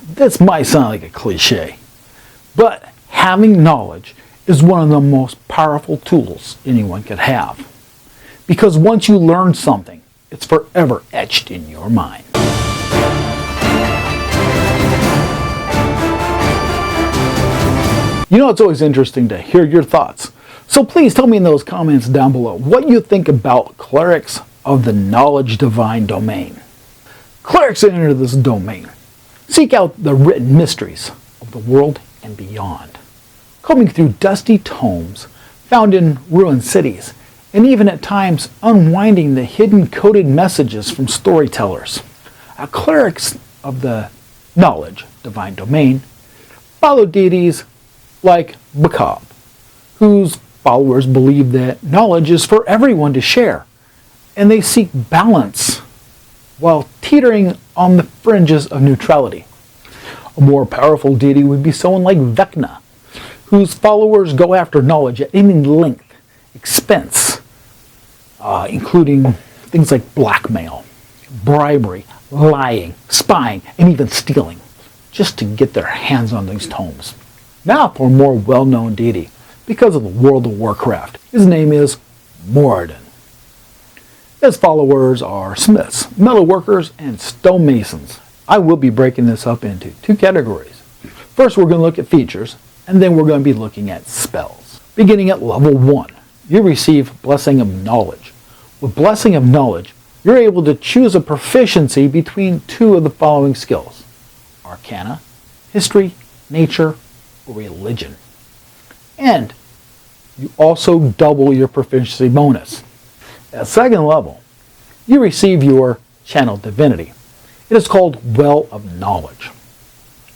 This might sound like a cliche, but having knowledge is one of the most powerful tools anyone could have. Because once you learn something, it's forever etched in your mind. You know, it's always interesting to hear your thoughts. So please tell me in those comments down below what you think about clerics of the knowledge divine domain. Clerics enter this domain. Seek out the written mysteries of the world and beyond, combing through dusty tomes found in ruined cities, and even at times unwinding the hidden coded messages from storytellers. Clerics of the knowledge divine domain follow deities like Bacab, whose followers believe that knowledge is for everyone to share, and they seek balance while teetering on the fringes of neutrality. A more powerful deity would be someone like Vecna, whose followers go after knowledge at any length, expense, including things like blackmail, bribery, lying, spying, and even stealing, just to get their hands on these tomes. Now for a more well-known deity, because of the World of Warcraft. His name is Marauder. His followers are smiths, metalworkers, and stonemasons. I will be breaking this up into two categories. First, we're going to look at features, and then we're going to be looking at spells. Beginning at level 1, you receive Blessing of Knowledge. With Blessing of Knowledge, you're able to choose a proficiency between two of the following skills: Arcana, History, Nature, or Religion. And you also double your proficiency bonus. At second level, you receive your Channel Divinity. It is called Well of Knowledge.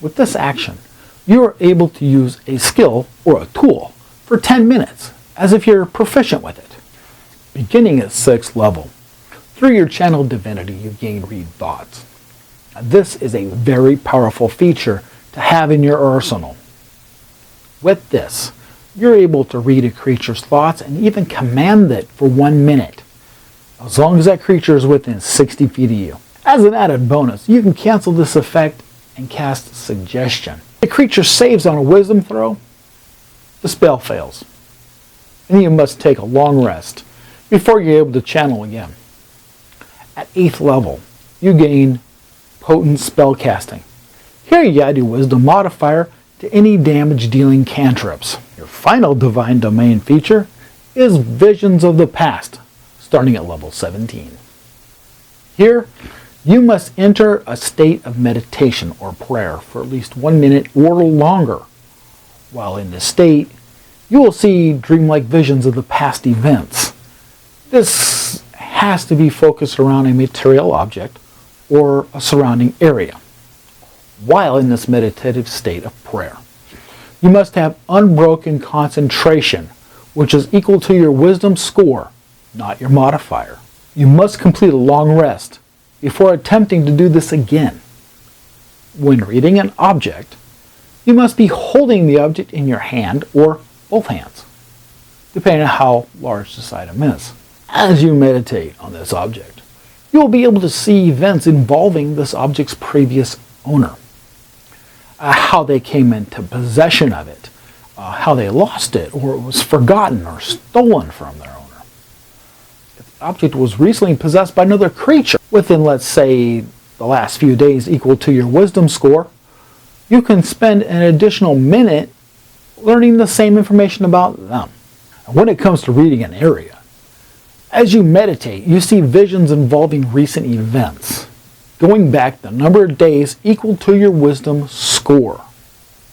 With this action, you are able to use a skill or a tool for 10 minutes, as if you're proficient with it. Beginning at 6th level, through your Channel Divinity, you gain Read Thoughts. Now, this is a very powerful feature to have in your arsenal. With this, you're able to read a creature's thoughts and even command it for 1 minute, as long as that creature is within 60 feet of you. As an added bonus, you can cancel this effect and cast Suggestion. If the creature saves on a wisdom throw, the spell fails, and you must take a long rest before you're able to channel again. At 8th level, you gain Potent Spellcasting. Here you add your Wisdom modifier to any damage-dealing cantrips. Your final Divine Domain feature is Visions of the Past, starting at level 17. Here, you must enter a state of meditation or prayer for at least 1 minute or longer. While in this state, you will see dreamlike visions of the past events. This has to be focused around a material object or a surrounding area. While in this meditative state of prayer, you must have unbroken concentration, which is equal to your wisdom score, not your modifier. You must complete a long rest before attempting to do this again. When reading an object, you must be holding the object in your hand or both hands, depending on how large this item is. As you meditate on this object, you will be able to see events involving this object's previous owner. How they came into possession of it, how they lost it, or it was forgotten or stolen from their owner. If the object was recently possessed by another creature within, let's say, the last few days equal to your wisdom score, you can spend an additional minute learning the same information about them. And when it comes to reading an area, as you meditate, you see visions involving recent events, going back the number of days equal to your wisdom score.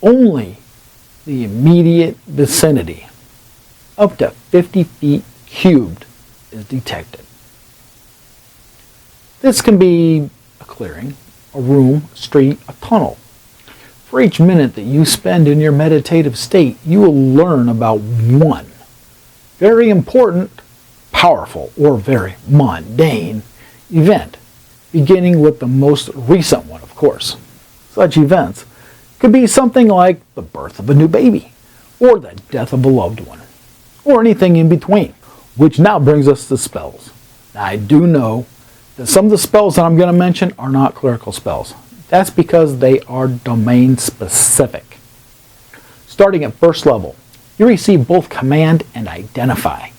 Only the immediate vicinity, up to 50 feet cubed, is detected. This can be a clearing, a room, a street, a tunnel. For each minute that you spend in your meditative state, you will learn about one very important, powerful, or very mundane event, beginning with the most recent one, of course. Such events could be something like the birth of a new baby, or the death of a loved one, or anything in between. Which now brings us to spells. Now, I do know that some of the spells that I'm going to mention are not clerical spells. That's because they are domain specific. Starting at first level, you receive both command and identify.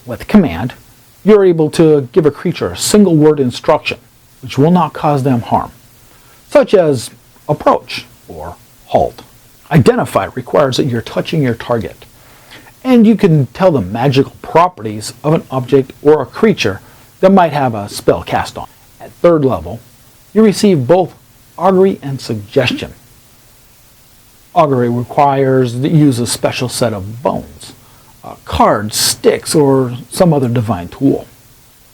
With command, you're able to give a creature a single word instruction, which will not cause them harm, such as approach or halt. Identify requires that you're touching your target, and you can tell the magical properties of an object or a creature that might have a spell cast on. At third level, you receive both augury and suggestion. Augury requires that you use a special set of bones, cards, sticks, or some other divine tool.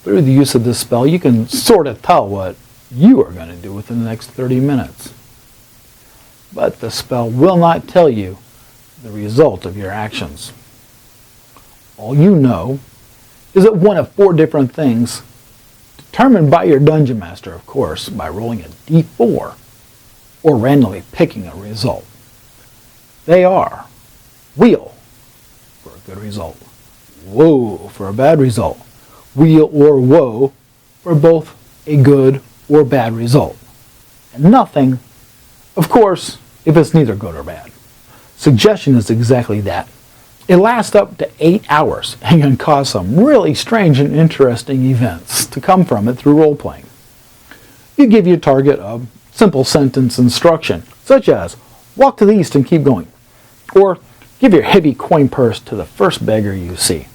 Through the use of this spell, you can sort of tell what you are going to do within the next 30 minutes. But the spell will not tell you the result of your actions. All you know is that one of 4 different things, determined by your Dungeon Master, of course, by rolling a d4 or randomly picking a result. They are wheel for a good result, woe for a bad result, wheel or woe for both a good or bad result, and nothing, of course, if it's neither good or bad. Suggestion is exactly that. It lasts up to 8 hours and can cause some really strange and interesting events to come from it through role-playing. You give your target a simple sentence instruction, such as, walk to the east and keep going, or give your heavy coin purse to the first beggar you see.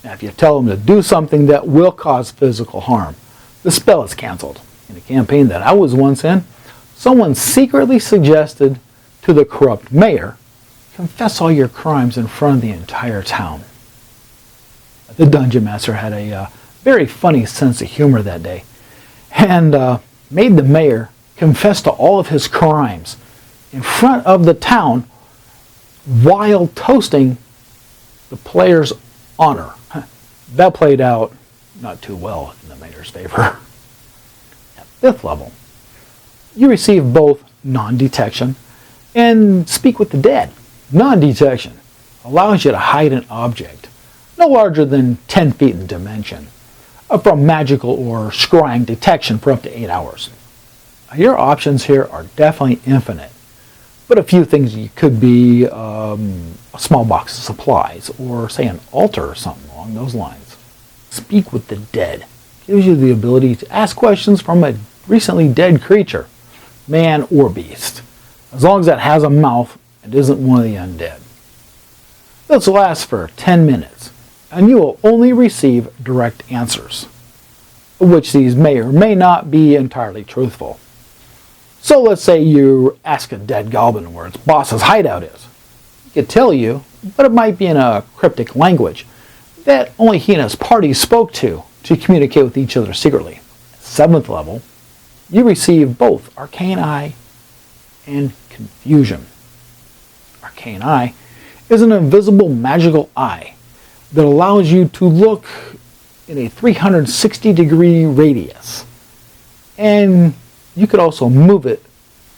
Now, if you tell them to do something that will cause physical harm, the spell is canceled. In a campaign that I was once in, someone secretly suggested to the corrupt mayor, confess all your crimes in front of the entire town. The Dungeon Master had a very funny sense of humor that day, and made the mayor confess to all of his crimes in front of the town while toasting the player's honor. That played out not too well in the mayor's favor. At 5th level, you receive both non-detection and speak with the dead. Non-detection allows you to hide an object no larger than 10 feet in dimension from magical or scrying detection for up to 8 hours. Your options here are definitely infinite, but a few things you could be a small box of supplies, or say an altar or something along those lines. Speak with the dead gives you the ability to ask questions from a recently dead creature, man or beast, as long as it has a mouth and isn't one of the undead. This lasts for 10 minutes, and you will only receive direct answers, which these may or may not be entirely truthful. So let's say you ask a dead goblin where its boss's hideout is. He could tell you, but it might be in a cryptic language that only he and his party spoke to communicate with each other secretly. At 7th level, you receive both Arcane Eye and Confusion. Arcane Eye is an invisible magical eye that allows you to look in a 360-degree radius. And you could also move it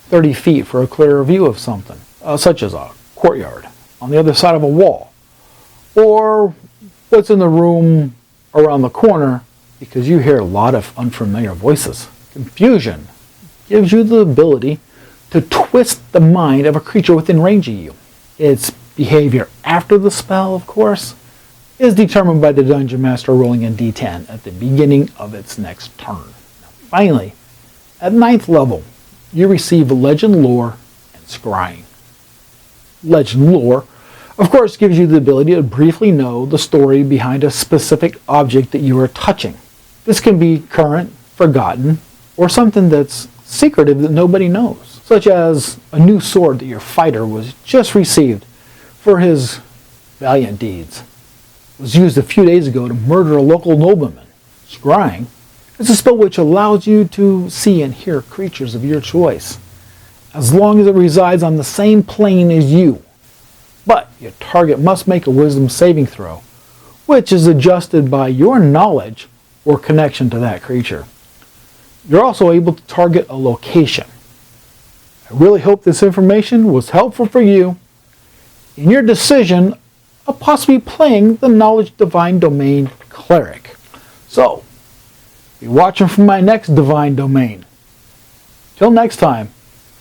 30 feet for a clearer view of something, such as a courtyard on the other side of a wall, or what's in the room around the corner, because you hear a lot of unfamiliar voices. Confusion gives you the ability to twist the mind of a creature within range of you. Its behavior after the spell, of course, is determined by the Dungeon Master rolling a d10 at the beginning of its next turn. Now, finally, at 9th level, you receive Legend Lore and Scrying. Legend Lore, of course, gives you the ability to briefly know the story behind a specific object that you are touching. This can be current, forgotten, or something that's secretive that nobody knows, such as a new sword that your fighter was just received for his valiant deeds. It was used a few days ago to murder a local nobleman. Scrying is a spell which allows you to see and hear creatures of your choice, as long as it resides on the same plane as you. But your target must make a wisdom saving throw, which is adjusted by your knowledge or connection to that creature. You're also able to target a location. I really hope this information was helpful for you in your decision of possibly playing the Knowledge Divine Domain Cleric. So, be watching for my next Divine Domain. Till next time,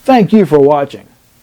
thank you for watching.